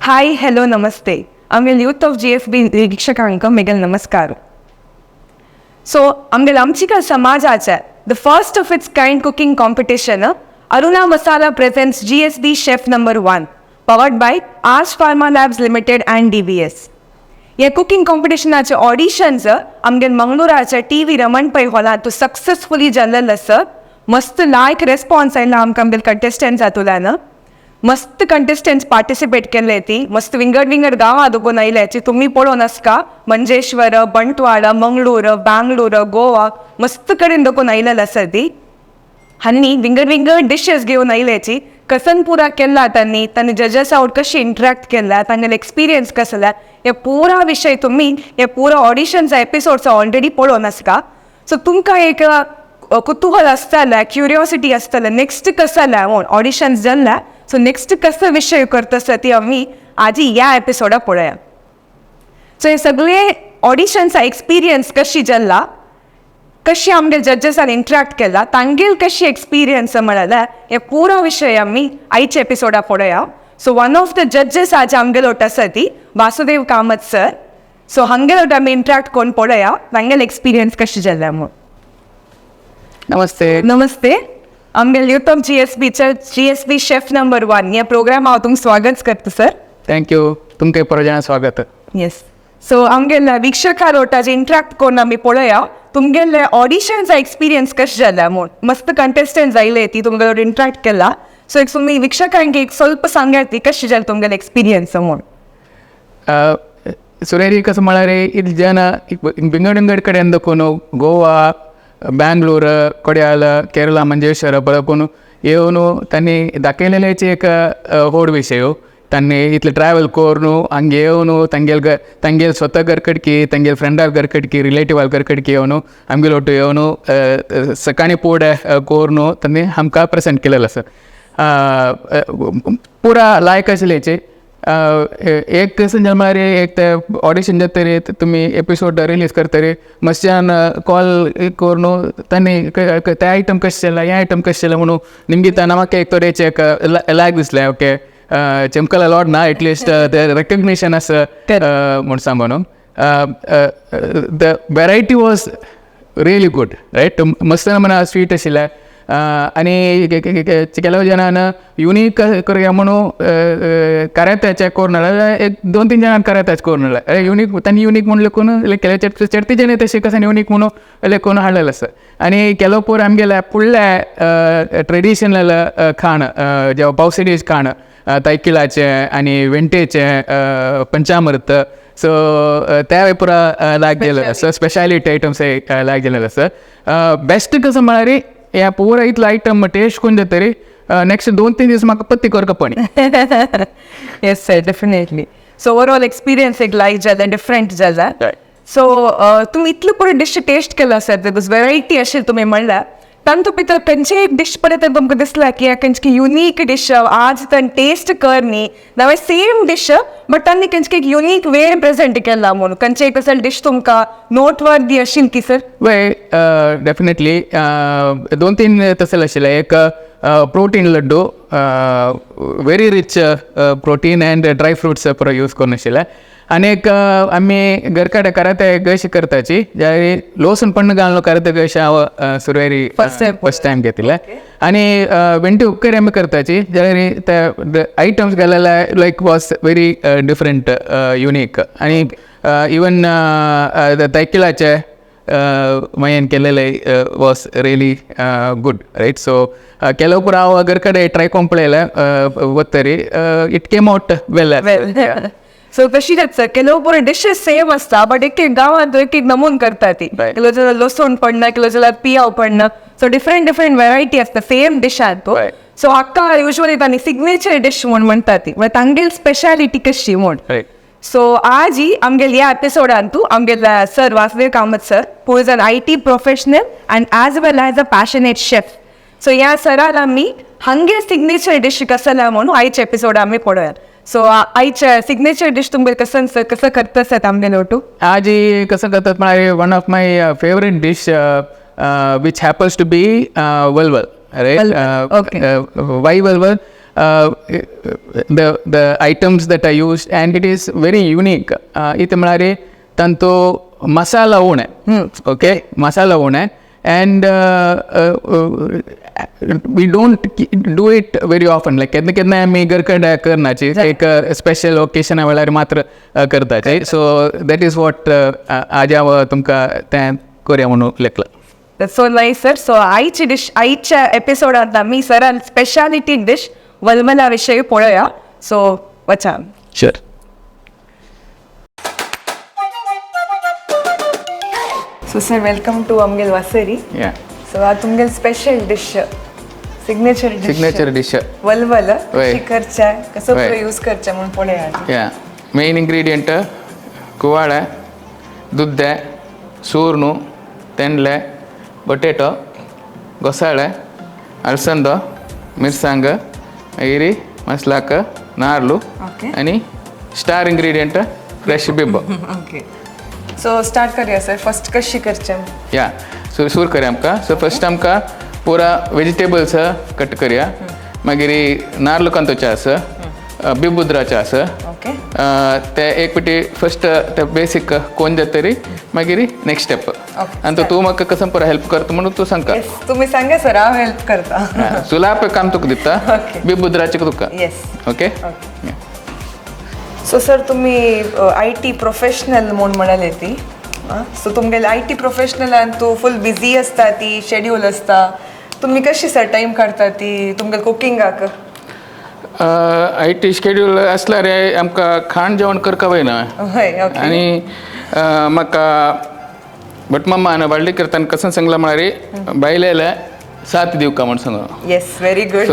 Hi hello ನಮಸ್ತೆ ಆಮೇಲೆ youth of GSB ವೀಕ್ಷಕಾಂಕ ಮೇಗಲ್ ನಮಸ್ಕಾರ. ಸೊ ಆಮೇಲೆ आमचीका समाजाच्या the first of its kind cooking competition Aruna Masala presents GSB chef number 1 powered by आर्स pharma labs limited and DBS. या कुकिंग कॉम्पिटिशनाचे ऑडिशन्स आमगे मंगळुराच्या TV रमण पै हॉलांत सक्सेसफुली जाल्लें सर. मस्त लायक रेस्पॉन्स आयला आमकां आमगे कंटेस्टंट्स जातुल्यान. मस्त कंटेस्टंट्स पार्टिसिपेट केले ती. मस्त विंगड गांवां दोगून आयल्याची तुम्ही पळोवन आसका. मंजेश्वर, बंटवाड, मंगळूर, बँगलोर, गोवा मस्त कडेन दोगून आयलेले आसा ती. हांनी विंगड डिशेस घेवन आयल्याची कसन पुरा केला तांणी जजेस आउट कशी इंटरॅक्ट केल्या, तांगेले एक्सपिरियन्स कसो जाल्या हे पुरा विशय तुम्ही हे पुरा ऑडिशनचा एपिसोड्स ऑलरेडी पळोवन आसका. सो तुमकां एक कुतूहल आसतलें, क्युरियोसिटी आसतलें नेक्स्ट कसं जाल्या म्हूण ऑडिशन्स जाल्ल्या. सो नेक्स्ट कसं विशय करता ती आमी आजी ह्या एपिसोडा पळोवया. सो हे सगळे ऑडिशन्सचा एक्सपिरियन्स कशी जाल्ला, कशी आमगे जजेसान इंटरॅक्ट केला, तांगेल कशी एक्सपिरियन्स मेळ्ळा हे पुरो विशय आमी आयच्या एपिसोडा पळोवया. सो वन ऑफ द जजेस आज आमगेलोट आसा ती वासुदेव कामत सर. सो हांगेलोट आमी इंटरॅक्ट कोण पळोवया तांगेल एक्सपिरियन्स कशी जाल्ला म्हूण. नमस्ते आमगे youth of GSB chef number 1 या प्रोग्राम हांव तुमकां स्वागत करता सर. थँक्यू. तुमकां परत स्वागत. येस. सो आमगेल्या वीक्षका लोटाचे इंटरॅक्ट करून आमी पळोवया तुमगेले ऑडिशनचा एक्सपिरियन्स कशें जाल्या म्हूण. मस्त कंटेस्टंट्स आयले ती तुमगेलो इंटरॅक्ट केला. सो एक तुमी वीक्षकांक एक ಸ್ವಲ್ಪ सांगात ती कशी जालें तुमगेले एक्सपिरियन्स म्हूण. सुरेरी कसं म्हळ्यार ಇಲ್ಲಿ ಜನ ವಿಂಗಡ ಕಡೆಯಿಂದ ಗೋವಾ, बँगलोर, कोड्याल, केरला, मंजेश्वर पळपून येवन तांणी दाखयलेलेचे एक व्हड विशय. तांणी इतले ट्रॅवल करून हांगा येवन तांगेल स्वता घरकडकी, तांगेल फ्रेंडार घरकडकी, रिलेटिव्हार घरकडकी येवन आमगे लोट येवन सकाळी पोड करून तांणी आमकां प्रेजेंट केलेलो आसा. पुरा लायक आशिल्लेचे. एक दिवस म्हळ्यार एक ते ऑडिशन जातरी तुमी एपिसोड रिलीज करतरी मातशें कॉल करून तांणी ते आयटम कशें जालें, हे आयटम कशें जालें म्हणून निमगे ताणें म्हाका एक थोडेचे एक लायक दिसलें. ओके चमकल अलॉट ना एटलिस्ट ते रेकग्निशन आसा म्हूण सांगून. The variety was really good right. मस्त म्हणून स्वीट आशिल्लें आनी केलो जाणान युनीक करूया म्हणून करात्याचे करून एक 2-3 जाणां करात्याचे करून युनीक तांणी युनीक म्हणून लेखून केले चेडती जणे तशें कशें युनीक म्हणून लेखून हाडलेलो आसा. आनी केलो पूर आमगेले फुडले ट्रेडिशनल खाण जे पावसडीज खाण तैकिलाचें आनी वेंटेचें पंचामृत. सो त्या पुरा लायक जालेलो आसा. स्पेशालिटी आयटम्स लायक जालेलो आसा. बेस्ट कसं म्हळ्यार या पुरा इतलो आयटम टेस्ट करून जातरी नेक्स्ट 2-3 दीस म्हाका पत्ती करता पडली. Yes sir definitely. So overall experience एक लायक जाला, डिफरंट जाला. सो तुमी इतलो पुरो डिश टेस्ट केला सर. बिकॉज वेरायटी अशी तुम्ही म्हणला तांतू भितर खंयचे एक डिश पर्यंत तुमकां दिसला की खंयची युनीक डिश आज तांणी टेस्ट करनी नवे सेम डिश बट तांणी खंयचे एक युनीक वे प्रेजेंट केला म्हणून खंयचे एक असं डिश तुमकां नोटवर्दी आशिल्ली की सर? वय डेफिनेटली 2-3 तसले आशिल्ले. एक protein laddu, very rich protein and dry fruits पुरो यूज करून आशिल्ले. आनीक आमी घरकडे कराते गश करताची ज्यावेळी लोसून पण घालून कराते गश हांव सुरवेरी फर्स्ट टायम घेतिल्ले. आनी वेंटी उपकारी आमी करताची ज्यावेळी ते आयटम्स घालेले like was very different unique. आनी इवन तैकिलाचे मायेन केलेले was really good right. So केलो पुरो हांव घरकडे ट्राय कोरून पळयले वतरी it came out well. So तशी सर केलो पुरो डिशेस सेम आसता बट एक गांवांत एक नमून करता ती. केलो जाल्यार लसूण पडना, केलो जाल्यार पियाव पडना. सो डिफरंट वेरायटी आसता सेम डिशांत तो. सो हाका युजली तांणी सिग्नेचर डिश म्हूण म्हणटा ती म्हणजे तांगेल स्पेशालिटी कशी म्हूण. सो आज ही आमगेल ह्या एपिसोडान तू आमगेल sir Vasudev Kamat sir who is an IT professional and as well as a passionate chef. So ह्या सरान आमी हांगे सिग्नेचर डिश कसं जाल्या म्हणून आयच्या एपिसोड आमी पळोवया. सो आयच्या सिग्नेचर डिश तुमगे कसं करता सर आमगे लोटू? आज कसं करतात म्हळ्यार one of my favourite dish which happens to be valval right. Why valval the items that are used, and it is very unique. इथे म्हणारे तांतो मसाला उणे, okay, मसाला उणे, and we don't do it very often. Like केदना केदना आम्ही घरकडे करण्याची एक स्पेशल ओकेशन वेळार मात्र करताचे. So that is what आज हांव तुमकां तें करूया म्हणून लेखला. That's so nice, sir. So आईची डिश, आईच्या एपिसोडांत आमी सरान स्पेशालिटी डिश वलमला विषयी पळोवया. सो वचा. Sure. So sir, welcome to आमगेल वासरी. Yeah. So आ तुमगेल special dish, signature dish valval कशी करचे, कसं यूज करचे म्हणून पळोवया. Yeah. Main ingredient कुवाळे, दुद्दे, सूर्णु, तेंडले, पोटेटो, गोसाळे, अलसंद, मिरसांग, मागीर मसलाक, नारळू, आणि स्टार इंग्रेडियंट फ्रेश बिब्बो. ओके. सो स्टार्ट करूया सर. फर्स्ट कशी करचे? या सो सूर करूया आमकां. सो फर्स्ट आमकां पुरा वेजिटेबल्स कट करूया. मागीर नारळ कांतोचे आसा, बिबुद्राचे आसा. ओके. ते एक पिटी फर्स्ट ते बेसीक कोण जातरी मागीर नेक्स्ट स्टेप. आनी तो तूं म्हाका कसं पुरा हेल्प करता म्हणून तूं सांगता. तुम्ही सांगा सर, हांव हेल्प करता. सुलाप काम तुका दिता, बिबुद्राचे तुका. येस. ओके. सो सर तुम्ही IT प्रोफेशनल म्हणून म्हणाले ती. सो तुमगेले IT प्रोफेशनलान तू फुल बिझी असता, ती शेड्यूल असता, तुम्ही कशी सर टाइम काढता ती तुमगेल कुकिंगाक? IT शेड्यूल असल्यार आमकां खाण जेवण करका वयना. आनी म्हाका भट मम्मान बाळ्ळी करताना कसं सांगला म्हळ्यार बायलेले साथ दिवका म्हणून सांगलो. Yes, very good.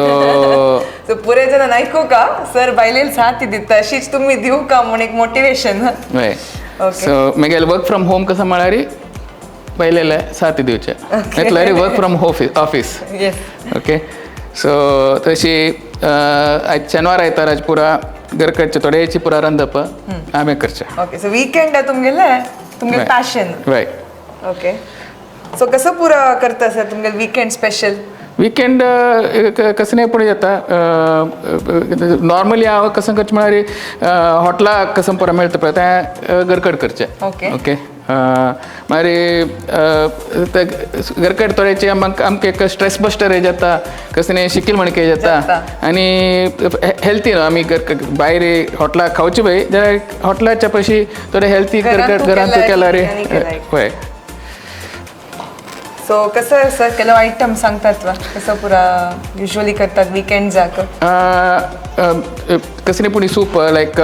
सो पुरे जण आयकू का सर बायलेल साथ दिता अशीच तुम्ही दिव का म्हणून एक मोटिवेशन. हय. सो म्हगेल वर्क फ्रॉम होम कसं म्हळ्यार बायलेले साथ दिवचे, नाल्यार work from office. Yes. Okay. So तशी आज शेनवार आयतार आज पुरा घर करचे थोड्याची पुरा रांदप आमी करचे. ओके. सो वीकेंड तुमगेले तुमगे पॅशन. रायट. ओके. सो कसं पुरा करता सर तुमगेल वीकेंड स्पेशल? वीकेंड कसं नाही पुढे येता. नॉर्मली हांव कसं करचें म्हळ्यार हॉटला कसं पुरा मेळटा पळय तें घरकड करचें. ओके. ओके. मागीर घरकड थोड्याचे आमकां एक स्ट्रेस बस्टर हे जाता, कसं शिकील म्हणके जाता, आनी हेल्थी न्हू आमी भायर हॉटला खावचे पळय जाल्यार हॉटलाच्या पयशी थोडे हेल्थी घरकड घरांत केला रे. हय. सो कसं सर केलो आयटम सांगतात वा कसं पुरा युजली करतात वीकेंड जाक? कसं नाही पुणी सूप लायक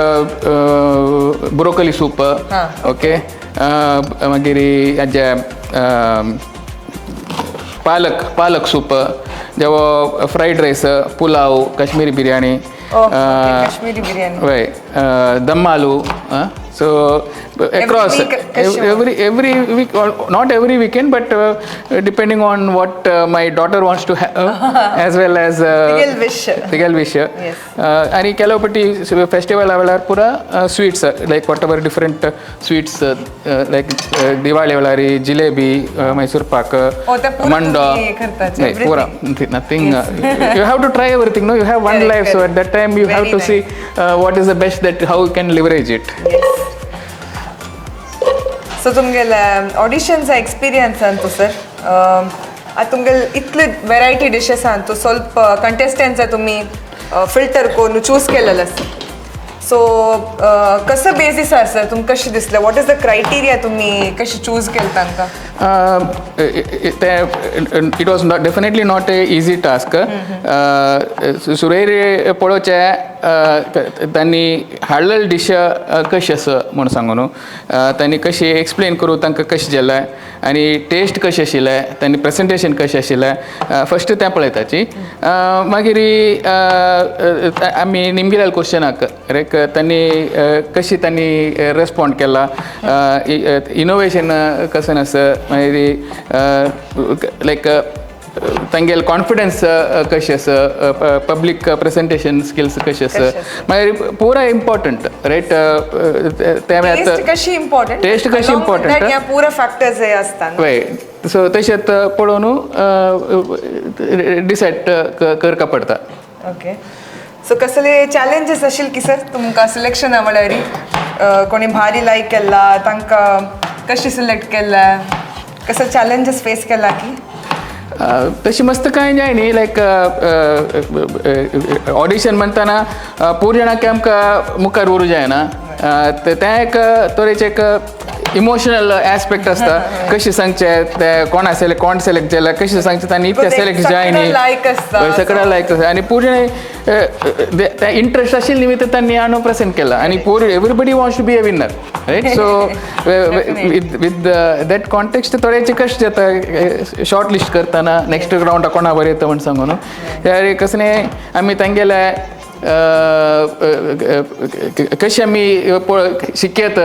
ब्रोकली सूप. ओके. मागीर हेजे पालक soup, जेवो fried rice, pulao, Kashmiri biryani. Kashmiri biryani. हय. दम आलू. So across every week, not every weekend, but depending on what my daughter wants to have, as well as tigal wish. Yes. Ani kelopati festival avelar pura sweets, like whatever different sweets, like Diwali avelari jilebi, Mysore pak, manda. Pura nothing. You have to try everything. No, you have one life, so at that time you have to see what is the best, that how you can leverage it. So तुमगेल ऑडिशनचा experience अंतू sir तुमगेल इतले variety dishes Antu स्वल्प contestants तुम्ही filter करून choose केलेलं आसा. सो कसं बेसिस आसा सर तुमकां कशें दिसलें? वॉट इज द क्रायटेरिया तुम्ही कशी चूज केलं तांकां? It was definitely not a easy task. सुरैर पळोवचे तांणी हाडलेली डिश कशी आसा म्हूण सांगू न्हू, तांणी कशी एक्सप्लेन करूं तांकां कशें जेलें, आनी टेस्ट कशें आशिल्लें, तांणी प्रेजेंटेशन कशें आशिल्लें, फस्ट तें पळयताची. मागीर आमी निमगेल्या क्वेश्चनाक लायक तांणी कशी तांणी रेस्पॉन्ड केला, इनोवेशन कसं आसा, मागीर लायक तांगेल कॉन्फिडन्स कशें आसा, पब्लीक प्रेजेंटेशन स्किल्स कशें आसा, मागीर पुरा इम्पॉर्टंट रायट. टेस्ट कशी इम्पॉर्टंट पुरा फॅक्टर्स हे आसतात. हय. सो तशेंच पळोवन डिसायड करका पडटा. ओके. सो कसले चॅलेंजीस आशिल की सर तुमकां सिलेक्शना वेळारी कोणी भारी लायक केला तांकां कशी सिलेक्ट केला कसं चॅलेंजीस फेस केला की तशी मस्त कांय जाय न्ही लायक ऑडिशन म्हणटाना पूर जाणांक आमकां मुखार व्हरूं जायना तें एक तरेचें एक इमोशनल एस्पेक्ट आसता कशें सांगचें तें कोण सिलेक्ट जाल्यार कशें सांगचें आनी इफ तें सिलेक्ट जाय न्ही सगळ्यां लायक आसता आनी पूर जाणें तें इंट्रस्ट आशिल्ले निमित्त तांणी हाडून प्रेजेंट केला आनी पूर everybody wants to be a winner right so with that context थोडेचे कश्ट जाता शॉर्ट लिस्ट करतना नेक्स्ट रावंडा कोणा बरें येता म्हण सांगून त्यार कसले आमी तांगेले कशी आमी शिकयत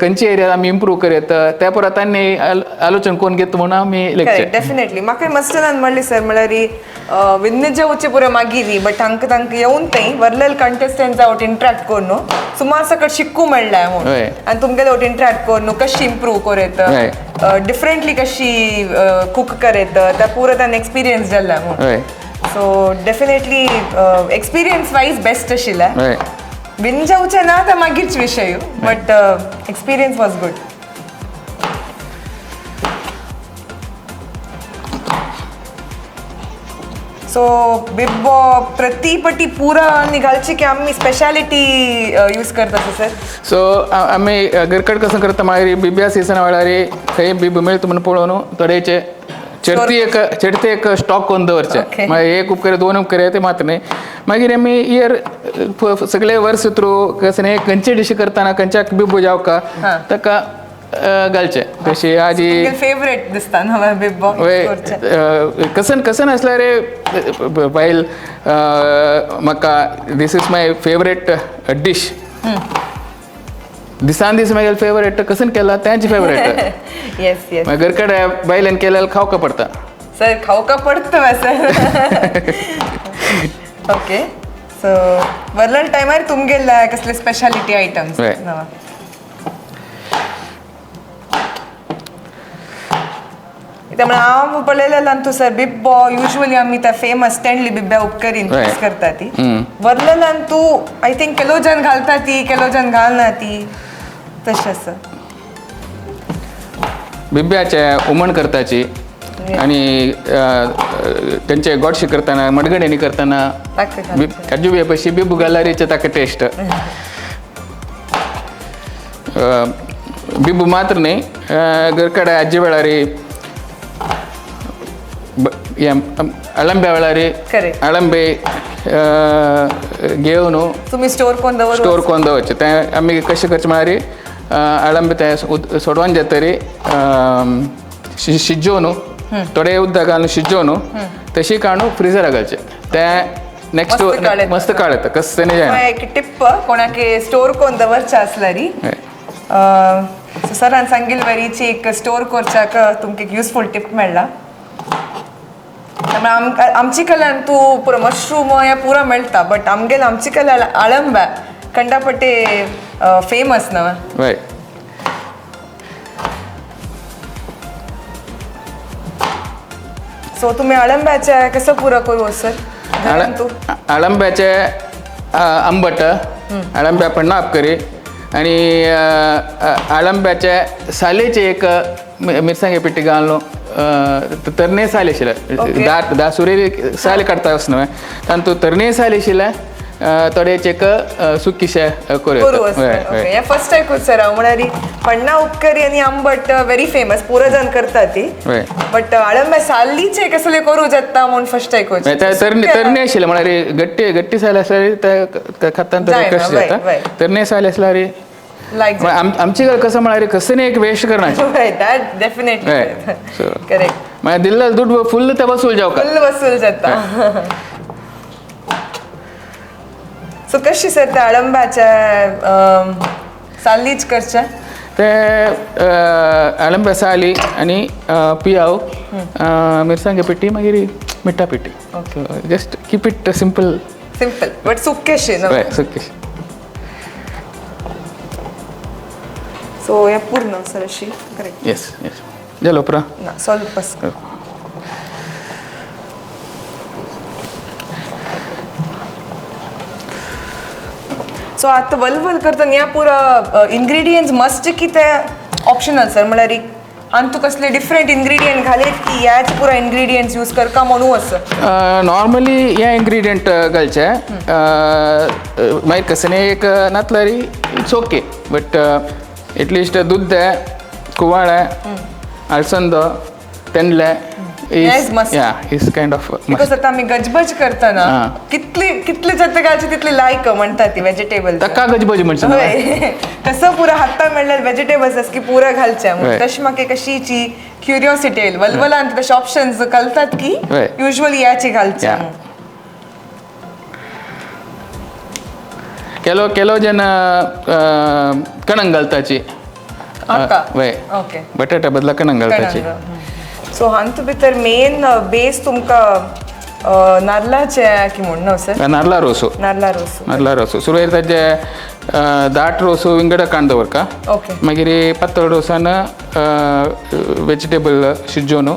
खंयचे एरिया आमी इम्प्रूव करयत त्या परत तांणी आलोचन कोण घेता म्हणून आमी लेक्चर डेफिनेटली म्हाका मस्टनान म्हणली सर म्हळ्यार विन्नेज जावचे पुरो मागीर बट तांकां येवन थंय वर्लेल कंटेस्टंट जावट इंट्रॅक्ट कोर न्हू सुमार सकट शिकू मेळ्ळां म्हणून आनी तुमगेले वट इंट्रॅक्ट कोर न्हू कशी इम्प्रूव करयत डिफरंटली कशी कूक करयत त्या पुरो तांणी एक्सपिरियन्स जाल्ला म्हणून so definitely experience wise best आशिल्लें विन जावचें ना ते मागीरच विशय but experience was good so बिब्बो प्रति पुरा निघालची की आम्ही स्पेशालिटी यूज करता सर सो आमी घरकड कसं करता मागीर बिब्या सीझन वेळार खंय बिब मेळटा म्हण पळोवन थोडेचे चेडते एक स्टॉक करून दवरचे मागीर एक उपकर दोन उपकर ते मात न्ही मागीर आमी इयर सगळे वर्स थ्रू कसं खंयचे डिश करतना खंयच्याक बिब्बो जावका ताका घालचे तशी आजी फेवरेट दिसता ना बिब्बो कसन आसल्यार बायल म्हाका this is my favourite dish दिसान दीस मागीर फेवरेट कसन केला तेंची फेवरेट येस येस मागीर घरकडे बायलेन केल्यार खावका पडता सर खावका पडता सर ओके सो वर्लन टायमार तुमगेले कसले स्पेशालिटी आयटम्स त्यामुळे हांव पळयलें तूं सर बिब्बो युजली आमी त्या फेमस स्टँडली बिब्या उपकरीन यूज करता ती वर्लेल्यान तूं आय थिंक केलो जन घालता ती केलो जन घालना ती तशें सर बिब्याचे हुमण करताची आनी तेंचे गोडशे करतना मडगड्यांनी करतना काजू बिया पयशी बिब्बू घाल्यारीचे ताका टेस्ट बिब्बू मात्र न्ही घरकडे आजी वेळार अळंब्या वेळार अळंबे घेवन तुमी स्टोर कोन्न दवरचे तें आमी कशें करचें म्हळ्यार अळंबे ते सोडवून जातरी शिजोवन थोडे उदक घालून शिजोवन तशी काडून फ्रिजराक घालचे तें नेक्स्ट मस्त काडता कसं न्ही जायना एक टिप कोणाक स्टोर कोन्न दवरचें आसल्यारी सरान सांगिल्ले वरीची एक स्टोर करच्याक तुमकां एक युजफूल टिप मेळ्ळा आमची कल्याण तू पुरो मशरूम या पुरा मेळटा बट आमची कल्याण आळंब्या कंडापट्टे फेमस ना सो तुम्ही आळंब्याचे कसं पुरा करू सर आळंब्याचे आंबट आळंब्या पण्णाप करी आणि आळंब्याचे सालेचे एक मिरसांगे पिट्टी घालून तरणे साल आशिल्ले दा सुरेरी साल काडता वचना तातूंत तरणे साल आशिल्ले थोडेचे एक सुकीशे करूं फर्स्ट टायम सर हांव म्हळ्यार पण्णा उपकरी आनी आंबट व्हेरी फेमस पुरो जाण करता ती बट आळंब्या साल्लीचे कसले करूं जाता म्हूण फर्स्ट टायम तरणे आशिल्ले म्हळ्यार गट्टी साल आसल्यार खातना कशें जाता तरणे साल आसल्यार आमची कसं म्हळ्यार कसं एक वेस्ट करना डेफिनेटली करेक्ट मागीर दिल्लो दूध फुल्ल ते वसूल जाता सो कशी सर त्या आळंब्याच्या सालीच करचे ते आळंब्या साली आनी पियाव मिरसांगे पिट्टी मागीर मिठा पिट्टी just keep it simple but सुक्केशे सुक्केशे सो हे पूर्ण सर अशी करेक्ट येस जालो उपरा ना स्वल्पच सो आतां वलवल करतना ह्या पुरा इंग्रेडियंट्स मस्ट की ते ऑप्शनल सर म्हळ्यार आनी तूं कसले डिफरंट इंग्रेडियंट घालेत की ह्याच पुरा इंग्रेडियंट्स यूज करका म्हणू असं नॉर्मली हे इंग्रेडियंट घालचे मागीर कसं एक नातल्यारी इट्स ओके बट एटलिस्ट दूद कुवाळे अळसंद तेंडले इज कायंड ऑफ बिकॉज आता आम्ही गजबज करतना कितले जत्ते घालचे तितले लायक म्हणतात ती व्हेजिटेबल ताका गजबज म्हणचे कसं पुरा हाता म्हणल्यार व्हेजिटेबल्स आस की पुरा घालचे तशी म्हाका एक अशीची क्युरियोसिटी येईल वलवलांत तशे ऑप्शन्स कळतात की युजली याची घालचे केलो जन कणंग घालताची बटाटा बदला कणंग घालताची सो हांतू भितर मेन बेस तुमकां नाल्लाचे की म्हणून सर नाल्ला रोसो नाल्ला रोसो सुरवात ताजे दाट रोसो विंगड कांड दवरका मागीर पातळ रोसान वेजिटेबल शिजोवन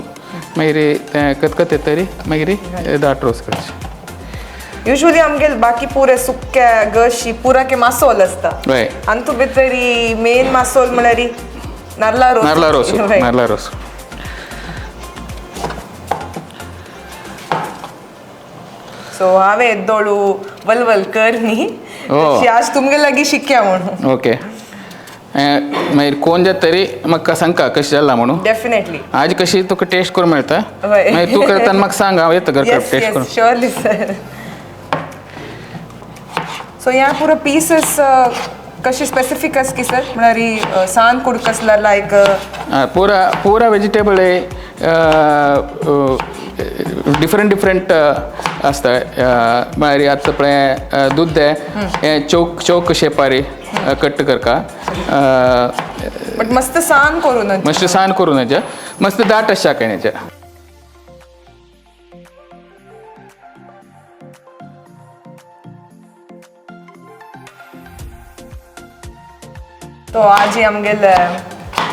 मागीर तें खतखत येतरी मागीर दाट रोस करचे युजली आमगेल बाकी पुरे सुक्के गशी पुरा के मासोल आसता हांतू भितर मेन मासोल म्हळ्यार नाल्ला रोसो सो हांवें येद्दोळू वलवल कर न्ही आज तुमगे लागीं शिकया म्हणून ओके मागीर कोण जाता तरी म्हाका सांगका कशें जाला म्हणून डेफिनेटली आज कशी तुका टेस्ट करूं मेळटा मागीर तूं करता म्हाका सांग हांव येता घर टेस्ट करून श्योरली सर सो ह्या पुरो पीसेस कशी स्पेसिफिक आस की सर म्हळ्यार सान कुड कसला लायक पुरा वेजिटेबल डिफरंट आसता म्हळ्यार आतां पळय दूद हें चौक शेपारी कट करका बट मस्त सान करून मस्त दाट अशा शाकण्याचे तो आज आमगेल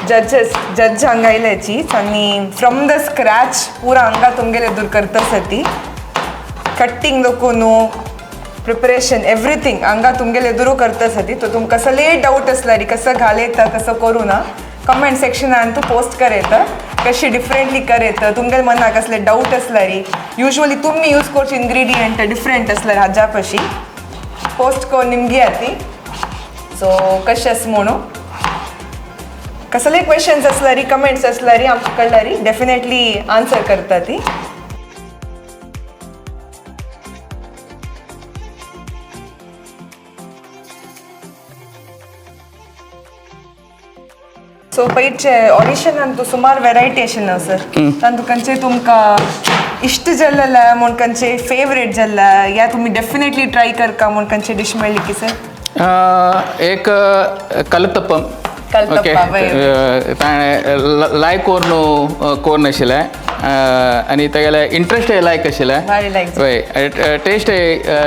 जज हांगा आयल्याचीच आनी फ्रॉम द स्क्रॅच पुरा हांगा तुमगेले दूर करता सती कट्टींग दोकून प्रिपरेशन एवरीथींग हांगा तुमगेले दुरू करता सती तो तुमकां कसले डाऊट आसल्यार कसं घालयता कसं करू ना कमेंट सेक्शनान तूं पोस्ट करयता कशी डिफरंटली करयता तुमगेले मनाक कसले डाऊट आसल्यार युजली तुमी यूज करची इंग्रेडियंट डिफरंट आसल्यार हाज्या पशी पोस्ट करून निमगी ती सो कशें आसा म्हणून कसले क्वेश्चन्स आसल्यार कमेंट्स आसल्यार आमकां कळल्यार डेफिनेटली आन्सर करता ती सो पयचे ऑडिशनान तूं सुमार वेरायटी आशिल्लो सर तातूंत खंयचे तुमकां इश्ट जाल्लें म्हूण खंयचे फेवरेट जाल्ला या तुमी डेफिनेटली ट्राय करका म्हूण खंयचे डिश मेळ्ळी की सर एक कलतप्पम ओके ताणें लायक कोरून आशिल्लें आनी तेगेले इंट्रस्ट लायक आशिल्लें हय टेस्ट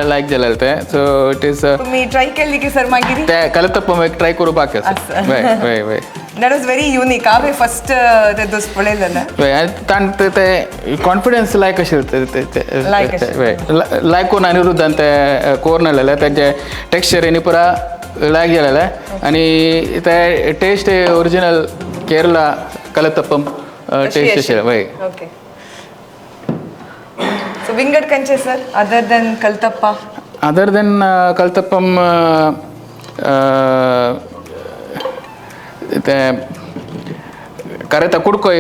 लायक जालें तें सो इट इज तुमी ट्राय केल्ली की सर मागीर तें कलतप्पम एक ट्राय करूपाक हय दॅट वॉज व्हेरी युनीक हांवें फस्ट ते दीस पळयलेलें हय ताण ते कॉन्फिडन्स लायक आशिल्लें लायक करून अनिरुद्धान ते कोरून आसलेलें तेजे टेक्स्चर आनी पुरा लायक जालेलें आनी ते टेस्ट ओरिजिनल केरला कलतप्पम टेस्ट आशिल्लें हय ओके सो विंगड खंयचे सर अदर देन कलतप्पा कलतप्पम ते ಕರೆತ ಕುಡ್ಕೊ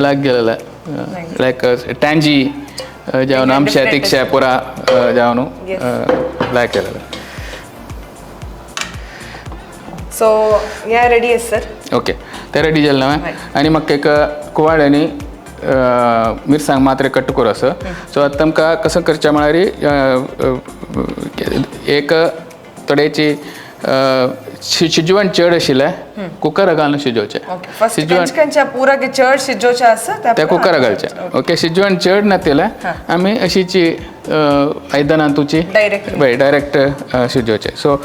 लायक गेलेले लायक टँजी जावन आमचे तिक्षे पुरा जावन लायक केलेले सो या रेडी आसा सर ओके ते रेडी जालें हांवें आनी म्हाका एक कुवाळ्यांनी मिरसांग मात्र कट करूं आसा सो आतां आमकां कसं करचें म्हळ्यार एक थोडेची शिजवण चड आशिल्लें कुकर घालून शिजोवचें ते कुकर घालचें ओके शिजवण चड नातिलें आमी अशीची आयदनांतूची डायरेक्ट शिजोवचें सो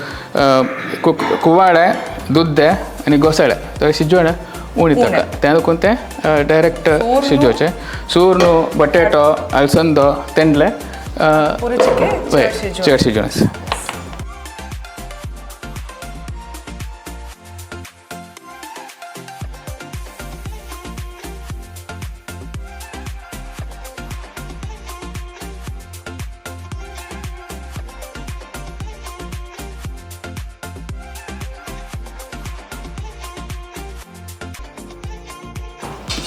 कुवाळे दूद आनी घोसाळे तो शिजवण उणी ताका तें लागून तें डायरेक्ट शिजोवचें सूर न्हू बटेटो अळसंदो तेंडले चड शिजोवन आसा.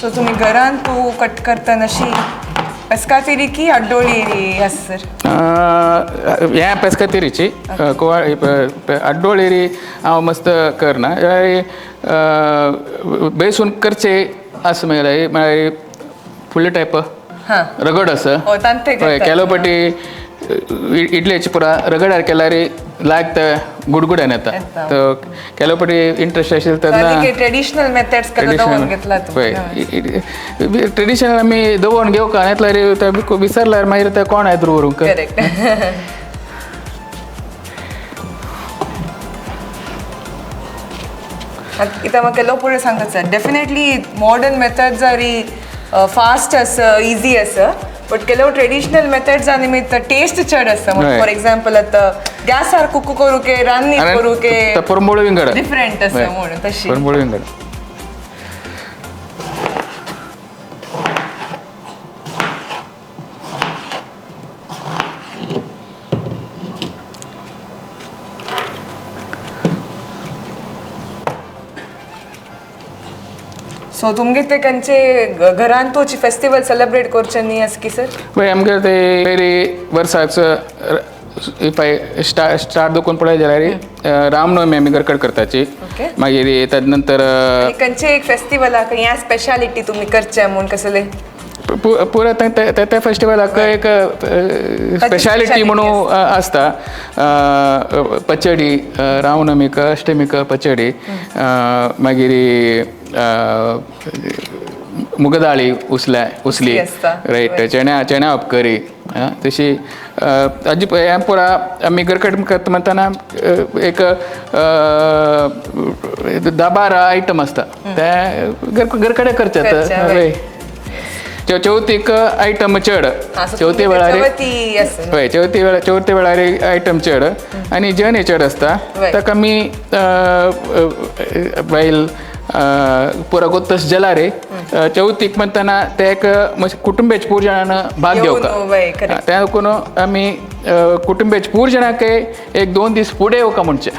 सो तुम्ही घरान तूं कट करतना अशी पेस्कातिरी की अड्डोळी आसा सर? हें पेस्कातिरीची अड्डोळेरी हांव मस्त करना. बेसून करचे आसा म्हळ्यार फुडले टायप रगड आसा केलो पटी इडलेची पुरा रगडार केल्यार लायक ते गुडगुड्यान येता. केलो पटी इंट्रस्ट आशिल्लो तेन्ना ट्रेडिशनल मेथड्स ट्रेडिशनल आमी दवरून घेवका नाल्यार विसरल्यार मागीर ते कोण येत व्हरूंक. इथं म्हाका केलो पुढे सांगत sir definitely modern methods are fast आसा इजी आसा बट केलो ट्रेडिशनल मेथड्स निमित्त टेस्ट चड आसा. फॉर एग्जाम्पल आतां गॅसार कुक करूके रान्नी करूके डिफरंट आसा म्हणून तशी. सो तुमगे ते खंयचे घरान तोची फेस्टिवल सेलिब्रेट करचे न्ही आस की सर? पळय आमगे ते वेरी वर्साचो स्टार्ट देखून पळय जाल्यार रामनवमी आमी घरकड करताची. मागीर ताजे नंतर खंयचे एक फेस्टिवलाक ह्या स्पेशालिटी तुमी करचे म्हूण कसले पुरा त्या फेस्टिवलाक एक स्पेशालिटी म्हणून आसता. पचडी रामनवमीक अष्टमीक पचडी मागीर मुगदाळी उसली रायट चण्या उपकरी तशी हें पुरा आमी घरकड करता म्हणटना एक 10-12 आयटम आसता ते घरकडे करचे. चवथीक आयटम चड चवथी वेळार हय चवथी वेळार आयटम चड आनी जेवणी चड आसता. ताका आमी बायल पुरा गोत्तस जाला रे चवथीक म्हणटना ते एक कुटुंबाचे पूर जाणांना भाग घेवका. त्या लागून आमी कुटुंबाचे पूर जाणांक एक 2 दीस फुडें येवका म्हणचे.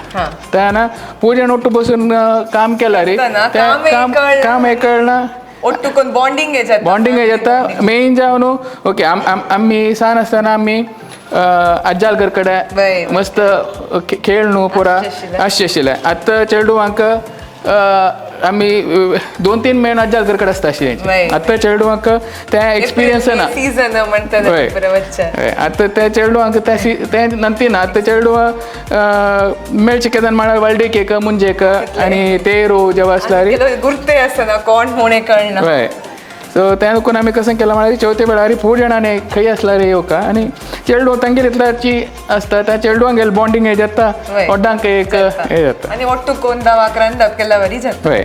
तेन्ना पूर जाण ओट्टू बसून काम केला रे काम हे कळना बॉन्डिंग जाता. मेन जावन ओके आमी सान आसतना आमी आज्जाल घर कडेन मस्त खेळ न्हू पुरा आसचे आशिल्ले. आतां चेडवांक आमी 2-3 म्हयने आज्जाल घर कडेन आसता आशिल्ले. आतां चेडवांक ते एक्सपिरियन्स ना. आतां ते चेडवांक ते नंतिना. आतां चेडवां मेळचे केदार म्हळ्यार वळडीक एक मुंजेक आनी तेरू जेवा आसल्यार गुर्ते आसना कोण म्हूण कळना. हय सो त्या लागून आमी कशें केलां म्हळ्यार चवथे वेळार फूड जाणांनी खंय आसल्यार येवका आनी चेडवां तांगेर इतल्याची आसता त्या चेडवांक गेले बॉन्डिंग हे जाता वड्डांक एक हे जाता आनी ओट्टू कोण 10-11 रांदप केल्या वरी जाता. हय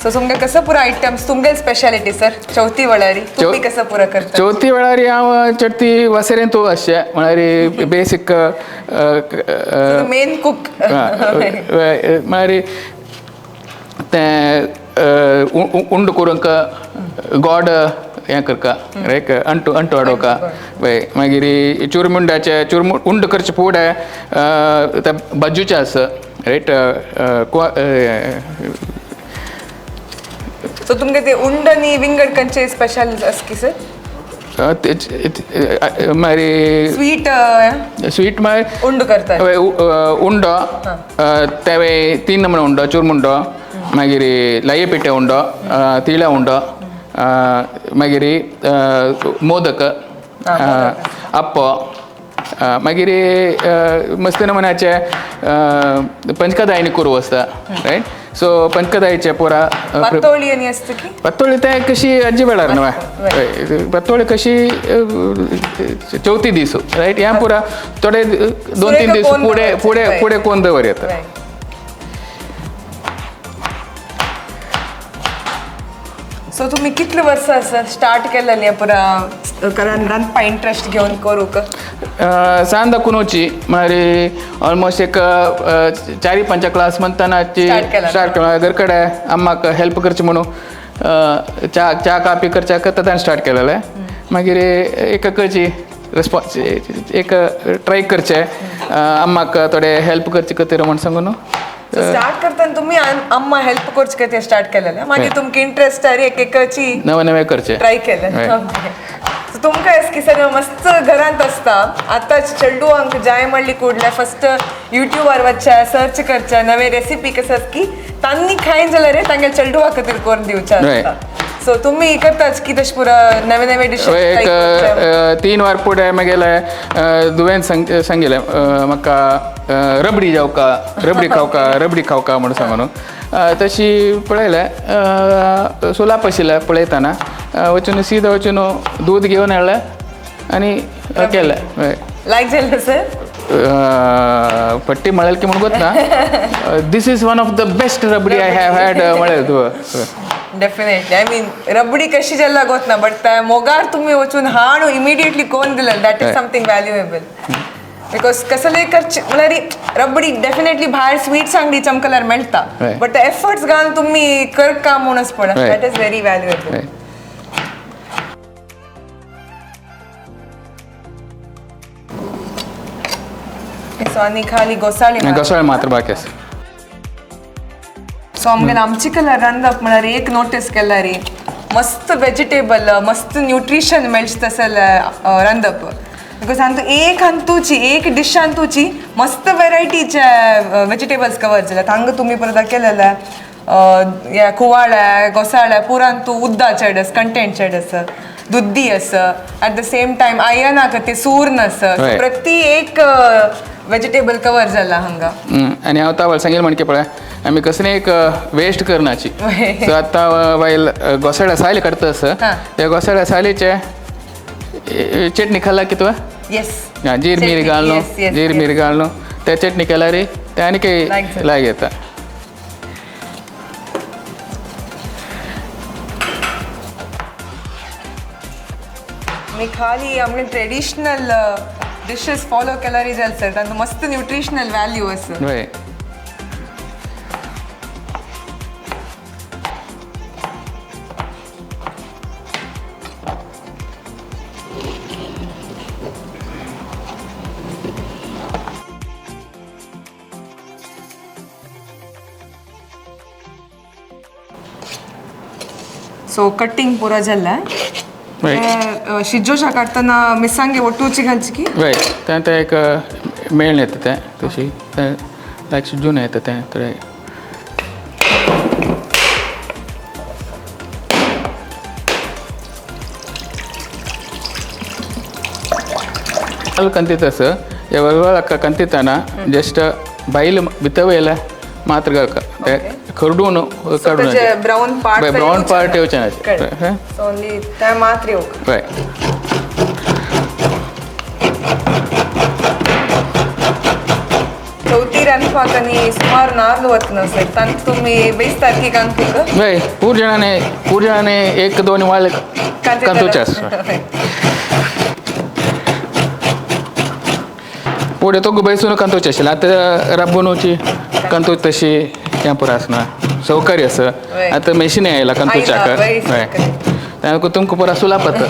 सो तुमगे कसं पुरा आयटम्स तुमगे स्पेशालिटी सर चवथी वेळारी तुम्ही कसं पुरा करता? चवथी वेळार हांव चडती वासरेन तूं अशें म्हळ्यार बेसीक मेन कूक म्हळ्यार तें उंड करूंक गोड हें करका रायट अंटू वाडोवका पळय. मागीर चुरमुंडाचे उंड करचे फुडें ते बाजूचे आसा रायट. सो तुमगे ते उंड आनी विंगड खंयचे स्पेशल आस की सर? मागीर स्वीट म्हळ्यार उंड करता उंडो तेवे 3 नमुने उंडो चुरमुंडो मागीर लाये पिठे उंडो तिळा उंडो मागीर मोदक अप्पो मागीर मस्त नमुन्याचे पंचकदायनी करूं आसता रायट. सो पंचकदायेचे पुरा पातोळी ते कशी अज्जी वेळार न्हय पातोळी कशी चवथी दीस रायट. ह्या पुरा थोडे 2-3 दीस फुडें कोण दवर येता. सो तुम्ही कितले वर्ष असं स्टार्ट केलेली पुरा कारण रांदपा इंटरेस्ट घेऊन करू का सांदा कुनोची मारी ऑलमोस्ट एक 4-5 क्लास म्हणतानाची स्टार्ट केला घरकडे अम्माक हेल्प करची म्हणून चा कापी करच्या करता स्टार्ट केलेलं आहे मागीर एक करची रिस्पॉन्स एक ट्राय करचे अम्माक थोडे हेल्प करची खातीर म्हण सांगून स्टार्ट करताना तुम्ही अम्मा हेल्प करची काय ते स्टार्ट केलेलं मागीर तुमका इंटरेस्ट आहे एक एकची नवे करचे ट्राय केलं तुमकां की सगळं मस्त घरांत असता आतां चेडू अंक जाय म्हणली कुडल्या फस्ट युट्यूबार वच्चे सर्च करचे नवे रेसिपी कसं की तांनी खायन जाल्यार रे तांगे चेडूआ खातीर करून दिवचे आसता सो तुम्ही करताच की तशें पुरा नवे नवे डिश एक 3 वर पुढे मागेले दुवेन सांगिल्लें म्हाका रबडी जावका रबडी खावका म्हणून सांगून तशी पळयलें सुलाप आशिल्लें पळयतना वचून सीदा वचून दूध घेवन हाडलें आनी केलें लायक जालें सर पट्टी म्हळेल की म्हणून गोतना this is one of the best rabdi I have had म्हळेल तूं डेफिनेटली आय मीन रबडी कशी जाल्ला गोतना बट त्या मोगार तुम्ही वचून हाडू इमिडिएटली कोण दिलें that is something valuable because कसले करचे म्हळ्यार रबडी डेफिनेटली भायर स्वीट्स अंगडी चमकल्यार मेळटा बट एफर्ट्स घालून तुम्ही करता म्हणूनच पडा that is very valuable so आनी खाली घोसाळी मात्र बाकी आसा सो आमची कला रांदप म्हळ्यार एक नोटीस केला रे मस्त वेजिटेबल मस्त न्यूट्रिशन मेळटा तसं रांदप बिकॉज एक हांतूची एक डिश हांतूची मस्त वेरायटीचे वेजिटेबल्स कवर जाल्यात हांगा तुम्ही परत केलेल्या कुवाळ्या घोसाळ्या पुरान तूं उद्दा चेडस कंटेंट चेडस दुद्दी आसा ॲट द सेम टायम आयना ते सूर्ण आसा प्रती एक वेजिटेबल कवर जाला हांगा आनी हांव तावळ सांगेल म्हणके पळय आमी कसले एक वेस्ट करनाची सो आतां वायल घोसाळ्या सायल काडटा आसा त्या घोसाळ्या सायलीचे चटणी खाल्ला की तुवें येस जीर मिरी घालून त्या चटणी केल्यार ते आनी काही लायक येता मी खाली आमगे ट्रेडिशनल डिशेस फॉलो केल्यार जाल सर तांचो मस्त न्यूट्रिशनल व्हॅल्यू आसा सो कटिंग पुरा जाला शिजोशा काडटना मिरसांगे ओटूची घालची की तें एक मेळून येता तें तशी लायक शिजून येता तें थोडें ಕಂತಿತ್ತು ಸರ್ ಯಾವಾಗ ಕಂತಿತ್ತಾನ ಜಸ್ಟ್ ಬಾಯಿಲ್ ಬಿತ್ತವೇಲ್ಲ ಮಾತ್ರ ಕರ್ಡೂನು ಬ್ರೌನ್ ಪಾರ್ಟ್ ಯೋಚನೆ ಮಾತ್ರ चौथी रांदपाकनी सुमार नार्ल वतना सर तांक तुम्ही बेस्तार की कांतिक वय पूर जणाने एक दोन वाळ कांतोचास पुढे तो बैसून कांतोचे आशिल्ले आतां रब्बनूची कांतोच तशी हें पुरो आसना सौकर्य आसा आतां मेशीन आयला कांतोच्याक हय त्यामुळे तुमकां पुरा सुलाप जाता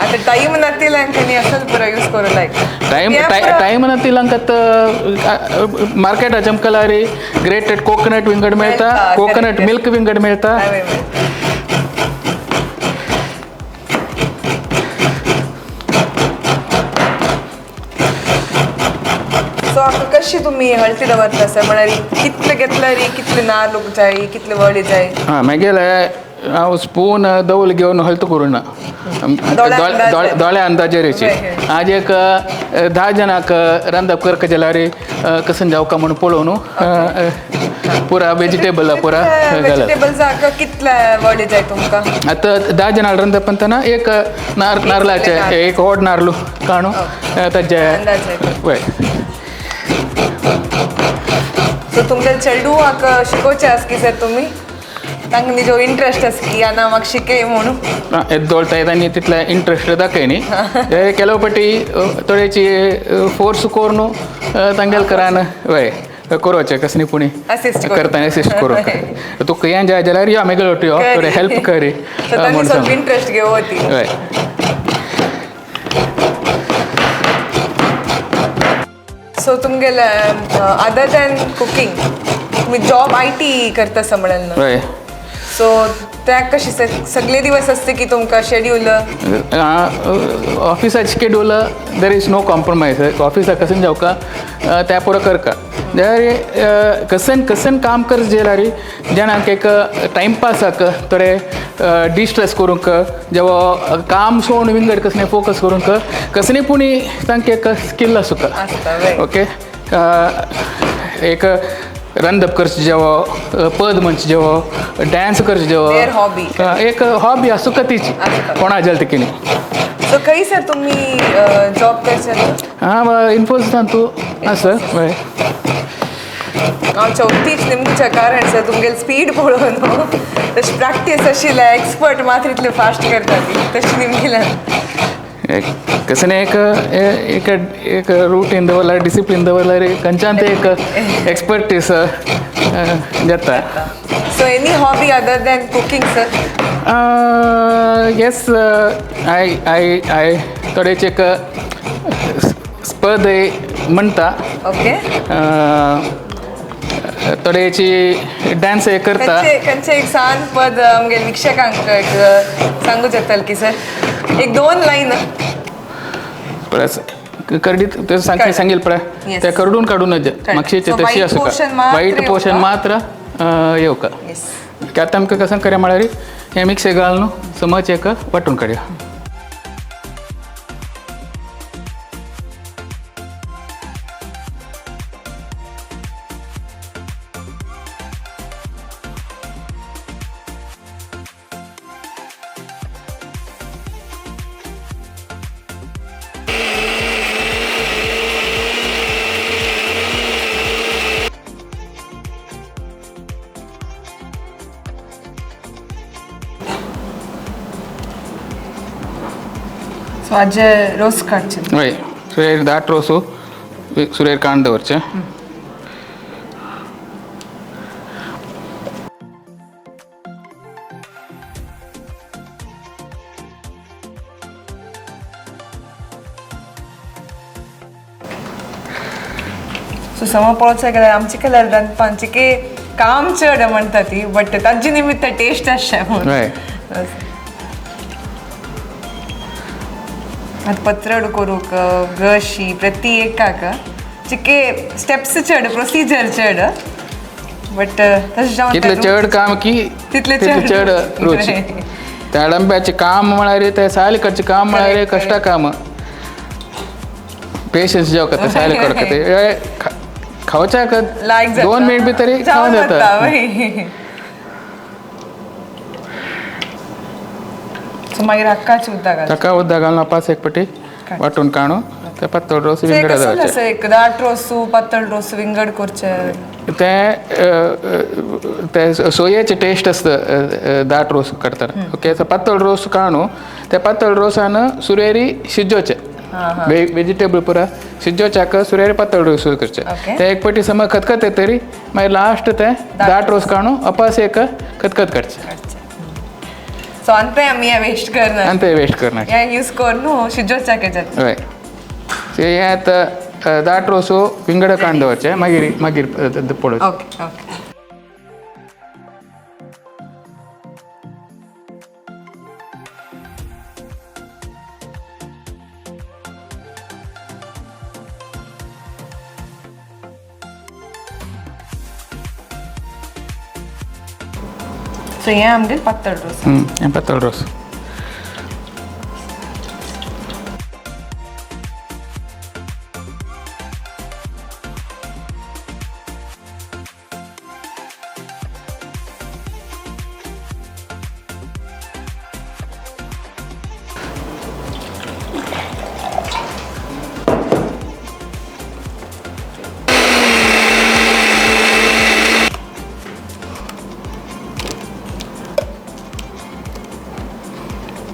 आता टाइम नातील अंकनी असल पुरा यूज करू लायक टाइम नातील अंकात मार्केटा चमकलारी ग्रेटेड कोकोनट विंगड मेळटा कोकोनट मिल्क विंगड मेळटा सो आता कशी तुम्ही हळती दवरता सर म्हळ्यार कितले घेतला री कितले नार लोक जाय कितले वळी जाय हां मागीर हांव स्पून दवल घेवन हळतो करूं ना दोळ्या अंदाजेची आज एक 10 जणांक रांदप करता जाल्यार कसं जावका म्हणून पळोवन पुरा वेजिटेबल पुरा कितले वळी जाय तुमकां आतां 10 जणांक रांदप म्हणटना एक नारळाचे एक व्हड नारळू काणू ताजे वय सो तुमच्या चेडूआक शिकोवचे आस की सर तुम्ही तांकां निजो इंट्रस्ट आसा की आना म्हाका शिकय म्हणून एद्दोळता येतानी तितले इंट्रस्ट दाखयनी ಕೆಲವು ಪಟ್ಟಿ ತೊಡೆಚಿ फोर्स कोरून तांगेल करान वय करवचे कसनी पुणी Assist करता असिस्ट करू तुका हें जाय जाल्यार यो मेगल यो थोडे हेल्प करी तांणी ಸ್ವಲ್ಪ इंट्रस्ट घेवती वय सो तुमगेल अदर दॅन कुकिंग तुम्ही जॉब IT करता म्हणून वय सो त्या कशी सगळे दिवस असते की तुमका शेड्यूल ऑफिसाचे schedule there is no compromise ऑफिसाक कसन जावका त्या पुरो करका जाल्यार कसन काम कर जेलारी जेणाक एक टायमपासाक थोडे डिस्ट्रेस करूंक जेव्हा काम सोडून विंगड कसने फोकस करूंक कसने पुणी तांकां एक स्किल आसूं ओके एक रंदप करचें जेवो पद म्हणचे जेवो डान्स करचें जेवो एक हॉबी आसूं का तीच कोणा जाल तिकेनी सो खंय सर तुम्ही जॉब करचे हां इन्फोसिसान तूं आसा हय हांव चवथीच निमच्या कारण सर तुमगेली स्पीड पळोवन तशी प्रॅक्टीस आशिल्ल्या एक्सपर्ट मात्र इतले फास्ट करता ती तशी निमगेल्यान कसने एक रूटीन दवरल्यार डिसिप्लीन दवरल्यार खंयच्यान ते एक एक्सपर्टीस जाता so any hobby other than cooking sir yes I थोडेच एक स्पर्धे म्हणटा ओके थोडेची डान्स हे करता खंयचे एक सांग पद आमगे विक्षकांक सांगूच येतल की सर एक 2 लाईन परस करडीत ते सांगेल पळय ते करडून काडूनच मागची तशी आसूं का वाईट पोर्शन मात्र येऊ का की आतां आमकां कसं करया म्हळ्यार हें मिक्स घालून समज एक वांटून काडया सो आज रोस काडचे हय सुरेर दाट रोसू सुरेर कांड दवरचे सो सम पळोवचें गेल्यार आमचे केल्यार रांदपांचे की काम चड म्हणटा ती बट ताजे निमित्त टेस्ट आसचे म्हणून हय आतां पत्रड करूंक गशी प्रती एकाक चिके स्टेप्स चड प्रोसिजर चड बट तशें जावन कितले चड काम की तितले चड रुची त्या डंब्याचे काम म्हळ्यार ते सायल करचे काम म्हळ्यार कष्टा काम पेशन्स जेव करता सायल करता ते खावच्याक 2 मिनिट भितर खावन जाता सो मागीर हक्काची उदक घाल ताका उदक घालून वापस एक पटी वांटून काडून ते पातळ रोस विंगड दवरचे एक दाट रोसू पातळ रोसू विंगड करचे ते सोयेचे टेस्ट आसता दाट रोस करतना ओके पातळ रोस काडून त्या पातळ रोसान सुरेरी शिजोवचे वेजिटेबल पुरा शिजोवच्याक सुरेरी पातळ रोस करचे ते एक पटी समज खतखत येतरी मागीर लास्ट ते दाट रोस काडून वापस एक खतखत काडचे सो अंते आमी वेस्ट करना अंते वेस्ट करना या यूज कर न्हू शिजोवच्याक येतात हय हे आतां दाट रोसो विंगड काडून दवरचे मागीर मागीर पळोवचे ओके ओके सो हें आमगेर पातळ रोस हें पातळ रोस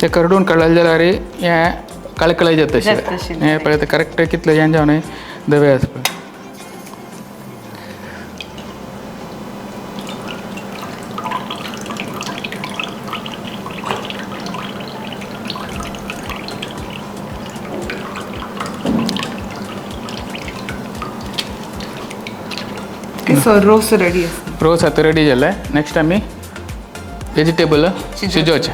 ते करडून काडलें जाल्यार हें कळकळें जाता तशें हें पळय तें करेक्ट कितलें हें जावन धवे आसा पळय. सो रोस रेडी आसा. रोस आतां रेडी जालें. नेक्स्ट आमी वेजिटेबल शिजोवचे.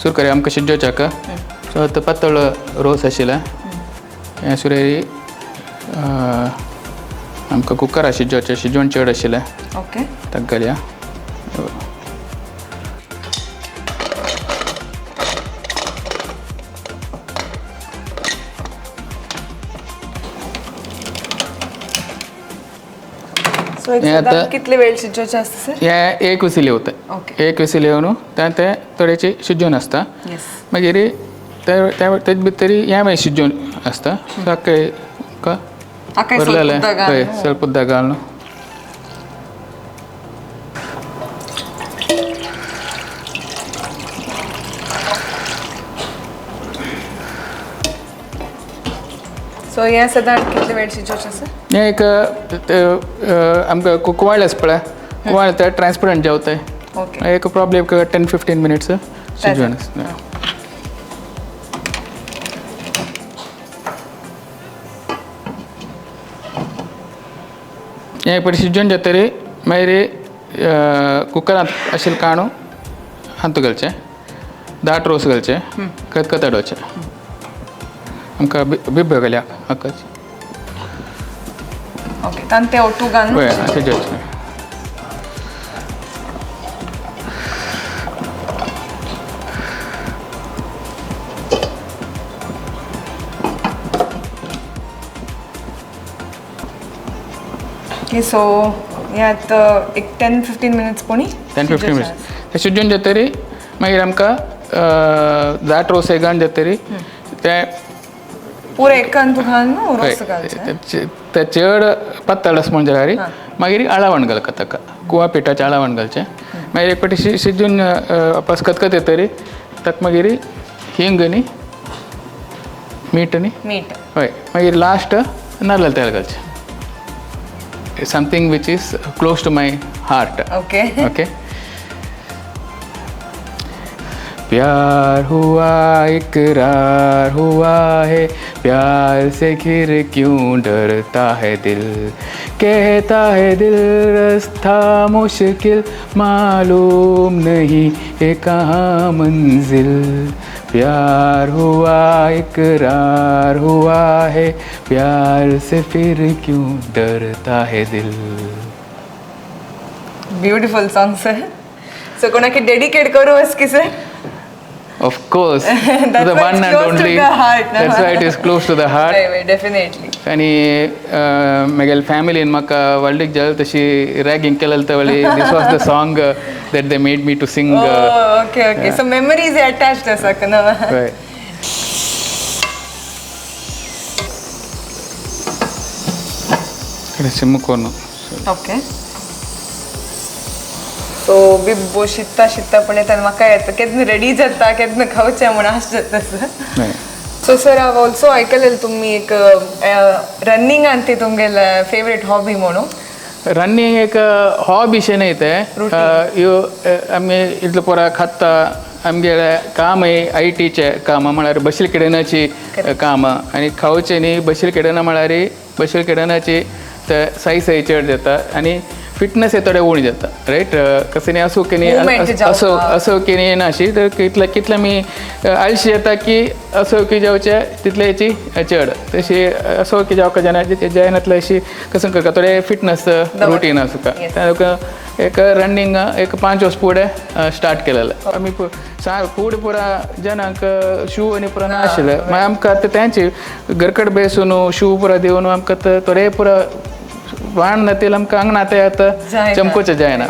सुरू करूया आमकां शिजोवच्याक. सो आतां पातळ रोस आशिल्ले हे सुरेरी आमकां कुकरार शिजोवचें. शिजोवन चड आशिल्लें ओके ताका घालया. सो कितले वेळ शिजोवचे आसता सर? हे एक विसील येवता. ओके. एक विसील येवन ते थोडेशें शिजोवन आसता. येस. मागीर तेच भितर हें मागीर शिजोवन आसता. भरलेलें हय ಸ್ವಲ್ಪ ಉದ್ದ घालून सो हें सादारण कितले वेळ शिजोवचें आसा? हें एक आमकां कुवाळ आसा पळय कुवाळ ते ट्रान्सपरंट जावताय. ओके एक प्रॉब्लेम 10-15 मिनिट्स शिजोवन आसता. हें पळय शिजोवन जातरी मागीर कुकरांत आशिल्लें कांदो हातूंत घालचें. दाट रोस घालचें. खतखत हाडोवचें. आमकां बिब्यो घालया हाकाच. ओके तान ते ओटू घालून हय शिजोवचें. ओके सो हें आतां एक 10-15 मिनिट्स पोणी 10-15 मिनिट्स ते शिजोवन जातरी मागीर आमकां दाट रोस घालून जातरी ते पुरो एकान तूं घालून रोस घालचें. ते चड पातळ आसा म्हणजे जाल्यार मागीर आळावण घालता ताका. कुवा पिठाचें आळावण घालचें. मागीर एक फावटी शिजून वापस खतखत येतरी ताका मागीर हिंग न्ही मीठ न्ही मीठ हय मागीर लास्ट नाल्ल तेल घालचें. Something which is close to my heart. Okay okay. प्यार हुआ इकरार हुआ है प्यार से फिर क्यों डरता है दिल कहता है दिल रास्ता मुश्किल मालूम नहीं है कहाँ मंजिल प्यार हुआ इकरार हुआ है प्यार से फिर क्यों डरता है दिल. Beautiful song sir. सो कोणाक डेडिकेट करू की sir? Of course, That's the why one it's and close to only. the heart, no? That's why it is close to the heart. Definitely. आणि म्हगेल्या फॅमिलीन म्हाका व्हडलीक जाल तशी रॅगिंग केलें तवळी. This was the song that they made me to sing. Oh, okay. So memories attached आसा न्हू? Right. SIM कोण okay. So Bibbo शिकता पण येता म्हाका येता केन्ना रेडी जाता केन्ना खावचें म्हूण आस जाता सर. सो सर हांव ऑल्सो आयकलेलें तुमी एक रनिंगान ती तुमगेलें फेवरेट हॉबी म्हणून. रनिंग एक हॉबीशें न्हय तें. ह्यो आमी इतलो पोरा खाता आमगे काम आय टीचें कामां म्हळ्यार बशील किडनाची कामां आनी खावचें न्ही बशील किडना म्हळ्यार बशील किडनाची ते साई चड जाता आनी फिटनेस थोडे उणी जाता रायट. कशें न्ही असो की न्ही असो की न्ही नाशी तर कितले मी आळशी येता की असो की जावचे तितले हेची चड तशी असो की जावका जायनातले अशी कसं करता थोडे फिटनेस रुटीन आसता. एक रनिंग एक 5 वर्स फुडें स्टार्ट केलेलें आमी फूड पुरा जनांक शू आनी पुरा नाशिल्ले मागीर आमकां आतां तेंची घरकड बेसून शू पुरा दिवन आमकां थोडे पुरा वाण नातेल आमकां आंगणा आतां चमकोचें जायना.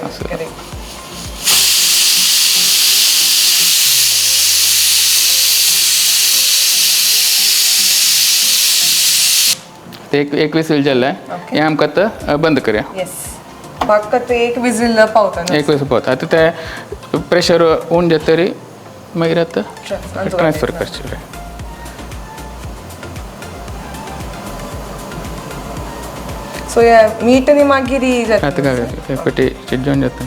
एक विसील जाल्लें हें आमकां आतां बंद करया. फक्त एक विजील पावता एक वेळेस पावता आता ते प्रेशर उण जातरी मागीर आतां ट्रान्सफर करचें सो या मीट आनी मागीर आतां काय पेटी शिजोवन जाता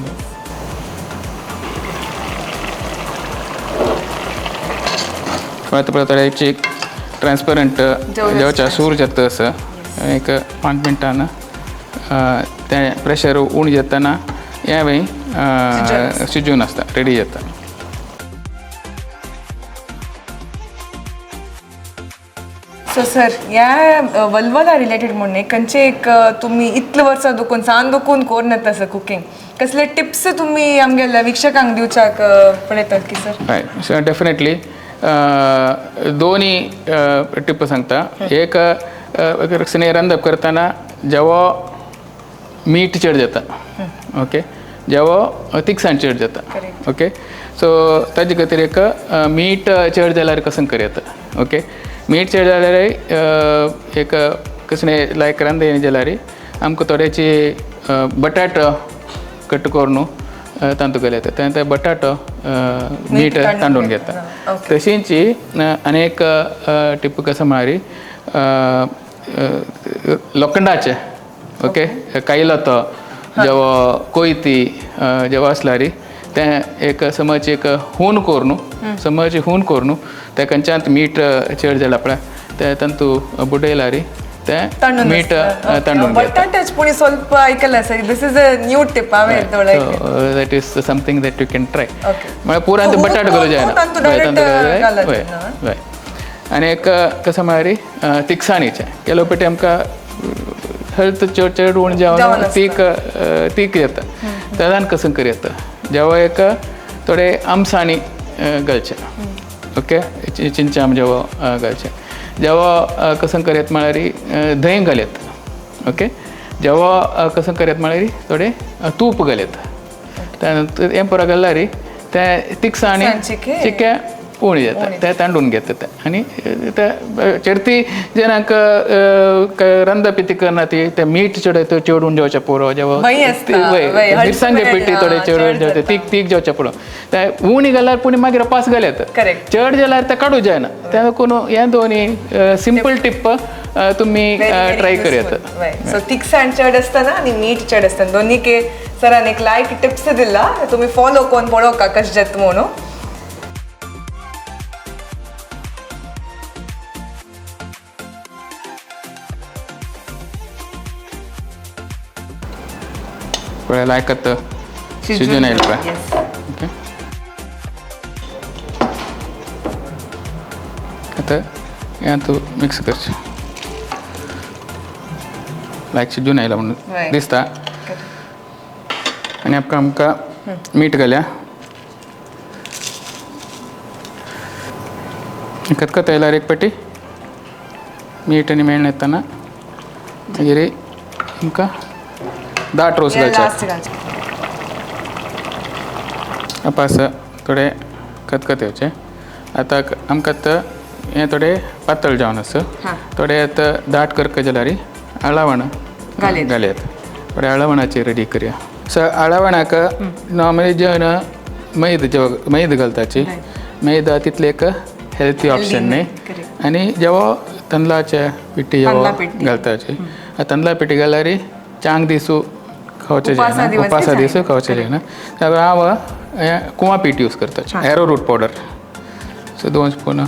आता थोड्याची ट्रान्सपरंट जेवच्या सूर जाता असं एक 5 मिनटान ते प्रेशर उण जेतना ह्या वेळी शिजून आसता रेडी जाता सो सर ह्या वल्वला रिलेटेड म्हणून खंयचे एक तुमी इतले वर्सां दुखून सान दुखून कोरनात आसा कुकिंग कसले टिप्स तुमी आमगेल्या विक्षकांक दिवच्याक पळयतात की सर हय डेफिनेटली दोन्ही टिप्स सांगता एक सिने रांदप करतना जेवो मीठ चड जाता ओके जेवो तिखसाण चड जाता ओके सो ताजे खातीर एक मीठ चड जाल्यार कसन करयात ओके मीठ चड जाल्यार एक कसले लायक रांदे जाल्यार आमकां थोड्याची बटाटो कट करून तांतू घालता ते बटाटो मीठ तांदून घेता तशींच आनी एक टिप कसं म्हळ्यार लोखंडाचे ओके कायलो तो जेवो कोयती जेवो आसल्यार ते एक समज एक हून कोर समज हून कोर ते खंयच्यान मीठ चड जालां पळय ते तांतू बुडयल्यार ते मीठ तांदून बटाटाच पूण ಸ್ವಲ್ಪ ऐकला sir this is a new tip हांवें that is something that you can try म्हळ्यार पुरान ते बटाट घालूं जायना हय आनी एक कसं म्हळ्यार तिखसाणीचें केलो पेटी आमकां हेल्थ चड उण जेवण तीख येता तेदान कसं करयात जेवो एक थोडे आमसाणी घालचे ओके चिंचाम जेवो घालचे जेवो कसं करयात म्हळ्यार धंय घालयात ओके जेवो कसं करयात म्हळ्यार थोडे तूप घालयात हें पुरो घाल्यार ते तिखसाणी चिके उण जाता ते तांदून घेतात आनी ते चेडती जेनाक रांदप ती करना ती ते मीठ चड उण जेवचे पुरो जेवो मिरसांगे पेटी थोडे चड जेवचे तीख जेवचे पुरो ते उणी घाल्यार पुणी मागीर पास घालयात चड जाल्यार ते काडूं जायना ते लागून हे दोनी सिंपल टिप तुमी ट्राय करात सो तिखसाण चड आसतना आनी मीठ चड आसतना दोनीक सरान एक लायक टिप्स दिला तुमी फॉलो कोन्न पळोवका कशें जाता म्हणून पळय लायक शिजून येयला पळय ओके आतां हें तूं मिक्स करचें लायक शिजून येयला म्हणून दिसता आनी आमकां मीठ घालया खतखत येयल्यार एक पेटी मीठ आनी मेण येताना मागीर आमकां दाट रोस घालचे पास थोडे खतखत येवचे आतां आमकां हें थोडे पातळ जावन आसा थोडे आतां दाट करता जाल्यार आळावण घालयात थोडे आळावणाचे रेडी करया सो आळावणाक नॉर्मली जेवण मैद घालताची मैद तितले एक हेल्थी ऑप्शन न्ही आनी जेवो तांदळाचे पिठी जेवो घालताची तांदळा पिठी घाल्यार चांग दिसू खावचे जायना उपासा दिसू खावचे जायना त्यावेळी हांव कुवा पीठ यूज करता arrowroot powder so 2 spoon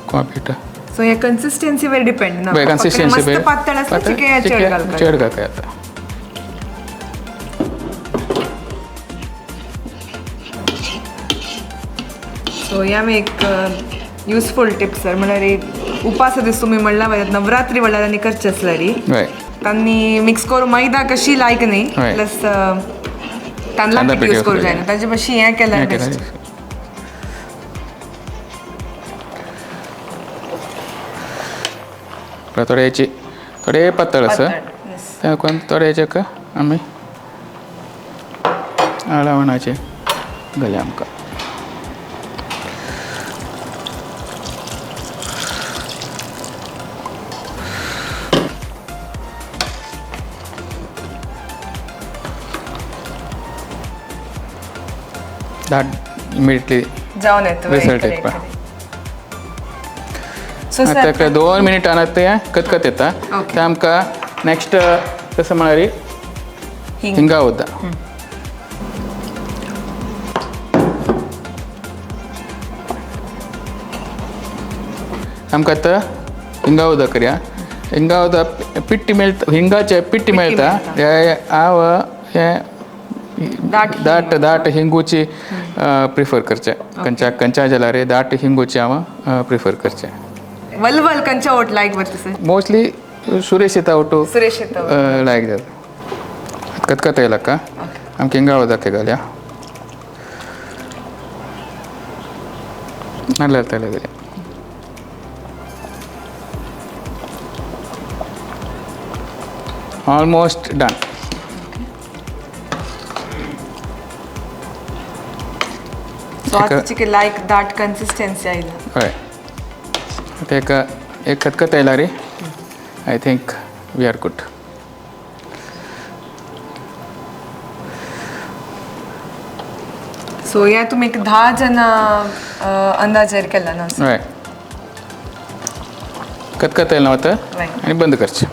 कुवा पीठ सो हे कन्सिस्टन्सी वेर डिपेंड ना कन्सिस्टन्सी वेर पातळ आसता चड घालता येता सो ह्या एक युजफूल टिप्स सर म्हळ्यार उपास दीस तुमी म्हणला नवरात्री म्हणल्यार आनी करचे आसल्यार तांणी मिक्स करून मैदा कशी लायक न्ही प्लस तांदळा पीठ यूज करूं जायना ताजे मातशी हें केल्यार बेस्ट थोडे पातळ आसा त्या कोण थोडे हेचे आमी आळावणाचे घालया आमकां धाट इमिडिएटली जाऊन येतो रिझल्ट येतो. सो आता 2 मिनिटांना ते कतकत येता ते आमकां नेक्स्ट कसं म्हळ्यार हिंगा उदक आमकां आतां हिंगा उदक करया. हिंगा उदक पिट्टी मेळटा, हिंगाचे पिट्टी मेळटा. हांव हें दाट हिंगूची प्रिफर करचें. खंयच्या जाल्यार दाट हिंगूची हांव प्रिफर करचें. वलवल कंचा ओट लायक बरता सर मोस्टली सुरेश येता ओटू सुरेश येता लायक जाता. कतकत येयला का आमकां हिंगा उदक घालया. नाल्ल घालया. Almost done. सो आताची लायक दाट कन्सिस्टन्सी आयला. हय तेका एक खतखत येयला रे. I think we are good. So या तुम्ही एक 10 जण अंदाजेर केला ना. हय खतखत येयला वता आनी बंद करचें.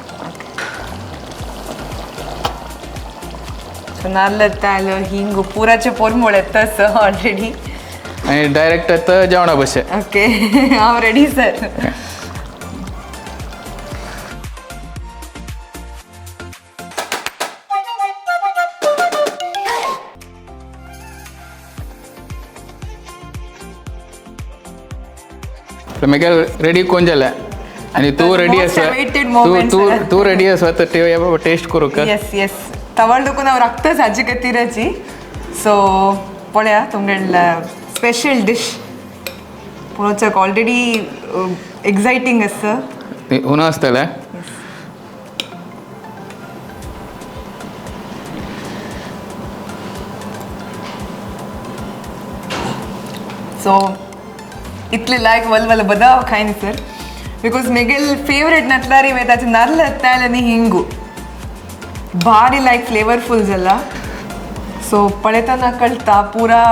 सो नाल्ल ताल हिंग पुराचे पोरमोळ येतास ऑलरेडी आनी डायरेक्ट आतां जेवणा बशें. ओके हांव रेडी सर. मेगेल रेडी कोण जाल्या आनी तूं रेडी आसा. तूं रेडी आसा तर टेस्ट करूं का. येस येस तवळ दुखून हांव राखताच हाजी खातीराची. सो पळया तुमगेले स्पेशल डिश पळोवचक ऑलरेडी एक्सायटींग आसा. उनो आसतलें. सो इतले लायक वलवल बदाव खायन सर बिकॉज मेगेल फेवरेट नतलारी वे ताचे नाल्ल येताल आनी हिंगू भारी लायक फ्लेवरफूल जाला. सो पळयतना कळटा पुरा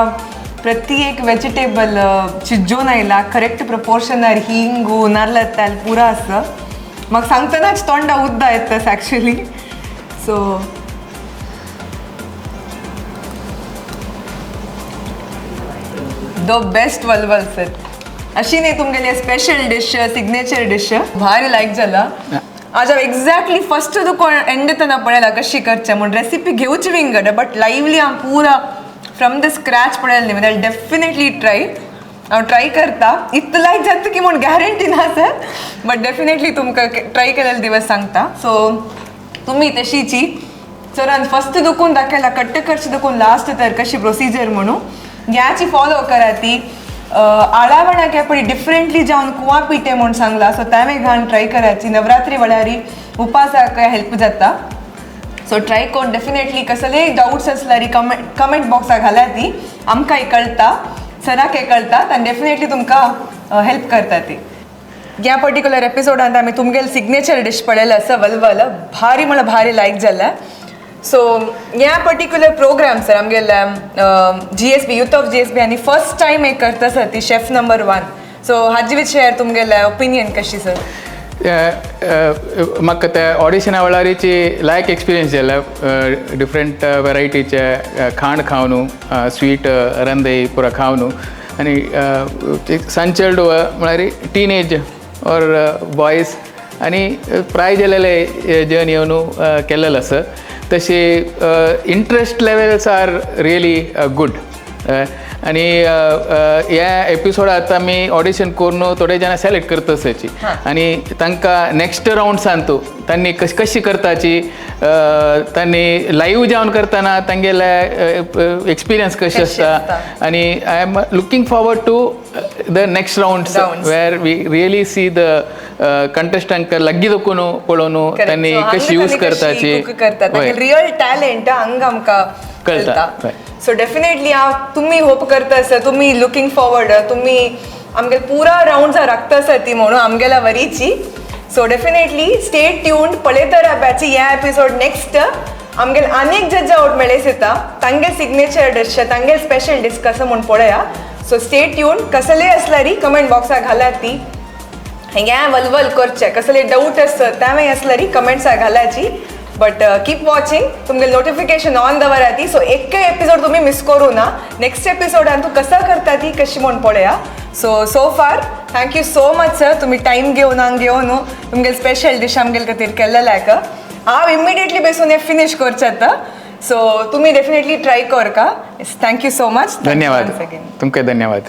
प्रत्येक वेजिटेबल शिजोवन आयला करेक्ट प्रपोर्शनार हिंगू नाल्ल येताल पुरा आसा. म्हाका सांगतनाच तोंडा उद्दा येतास actually. So the best valval sir. अशी न्ही तुमगेली स्पेशल डिश सिग्नेचर डिश भारी लायक जाला. आज हांव एक्झॅक्टली फर्स्ट तुका एंडतना पळयला कशी करचें म्हूण रेसिपी घेवची विंगड बट लायव्हली हांव पुरा फ्रॉम द स्क्रॅच पळयलें न्ही विल डेफिनेटली ट्राय. हांव ट्राय करता. इतलें लायक जाता की म्हूण गॅरंटी ना सर बट डेफिनेटली तुमकां ट्राय केलेले दिवस सांगता. सो तुमी तशीची सरान फर्स्ट दुखून दाखयला कट्ट करची दुखून लास्ट तर कशी प्रोसिजर म्हणून याची फॉलो करा. ती आळावणा केपडी डिफरंटली जावन कुवा पिटे म्हणून सांगला. सो त्यावे घाण ट्राय करायची. नवरात्री वळारी उपासाक हेल्प जाता. सो ट्राय करून डेफिनेटली कसले डाउट्स असल्यारी कमेंट बॉक्साक घाला. ती आमकांय कळटा सराक कळटा आनी डेफिनेटली तुमकां हेल्प करता. ती ह्या पर्टिक्युलर एपिसोडांत आमी तुमगेले सिग्नेचर डिश पळयला आसा वलवल भारी म्हळ्यार भारी लायक जाला. सो ह्या पर्टिक्युलर प्रोग्राम सर आमगेले GSB यूथ ऑफ GSB आनी फर्स्ट टायम एक करता सर ती शेफ नंबर 1. सो हाजे विशयार तुमगेले ओपिनियन कशी सर. म्हाका त्या ऑडिशना वेळारीची लायक एक्सपिरियन्स जाला. डिफरंट वेरायटीचे खाण खावन स्वीट रंदे पुरा खावन आनी सनचेल्ड म्हळ्यार टिनेज ऑर बॉयज आनी प्राय जालेले जर्नी येवन केलेलो आसा. तशे interest levels are really good. आनी ह्या एपिसोडांत आमी ऑडिशन करून थोडे जाणां सिलेक्ट करता आसाची आनी तांकां नेक्स्ट रावंड्सांत तांणी कशी करताची तांणी लायव्ह जावन करतना तांगेले एक्सपिरियन्स कशें आसता. आनी I am looking forward to the next rounds where we really see the contestant लग्गी दुखून पळोवन तांणी कशी यूज करताची रियल टॅलेंट हांगा आमकां कळटा. सो डेफिनेटली हांव तुमी होप करता सर तुमी लुकींग फॉरवर्ड तुमी आमगे पुरा राउंड्स राखता सर ती म्हणून आमगेल्या वरीची. सो डेफिनेटली स्टे ट्यून्ड पळयता रावपाची ह्या एपिसोड नेक्स्ट आमगेल अनेक जज आउट मेळेस येता तांगे सिग्नेचर डिश तांगे स्पेशल डिश कसं म्हूण पळया. So stay tune. कसले असल्यारी कमेंट बॉक्साक घालात ती. हिंगा वलवल करचे कसले डाऊट असत त्यावेळी असल्यारी कमेंट्साक घालाची. But keep watching. तुमगे नोटिफिकेशन ऑन दवरा ती. सो एक एपिसोड तुम्ही मिस करू ना. नेक्स्ट एपिसोडान तू कसं करता ती कशी म्हूण पळया. सो फार थँक्यू सो मच सर. तुम्ही टाइम घेवन हांगा घेवन तुमगे स्पेशल डिश आमगेल खातीर केल्लें हांव इमिडिएटली बसून हे फिनिश करचें. सो तुम्ही डेफिनेटली ट्राय कर का. Thank you so much. धन्यवाद तुमकां धन्यवाद.